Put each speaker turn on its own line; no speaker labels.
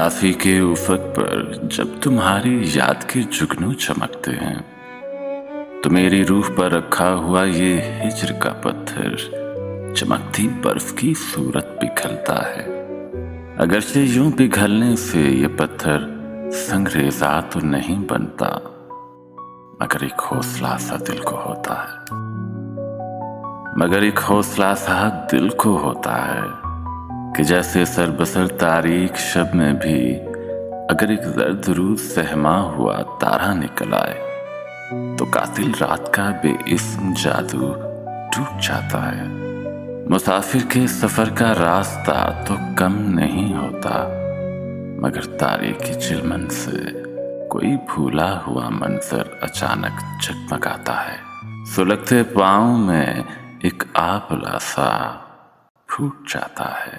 उदासी के उफक पर जब तुम्हारी याद के जुगनू चमकते हैं तो मेरी रूह पर रखा हुआ ये हिज्र का पत्थर चमकती बर्फ की सूरत पिघलता है। अगरचे यूं पिघलने से ये पत्थर संगरेजा तो नहीं बनता, मगर एक हौसला सा दिल को होता है। मगर एक हौसला सा दिल को होता है कि जैसे सरबसर तारीख शब में भी अगर एक दर्द रूद सहमा हुआ तारा निकल आए तो कातिल रात का बेइस्म जादू टूट जाता है। मुसाफिर के सफर का रास्ता तो कम नहीं होता, मगर तारीख की चिलमन से कोई भूला हुआ मंजर अचानक जगमगाता है। सुलगते पांव में एक आबला सा फूट जाता है।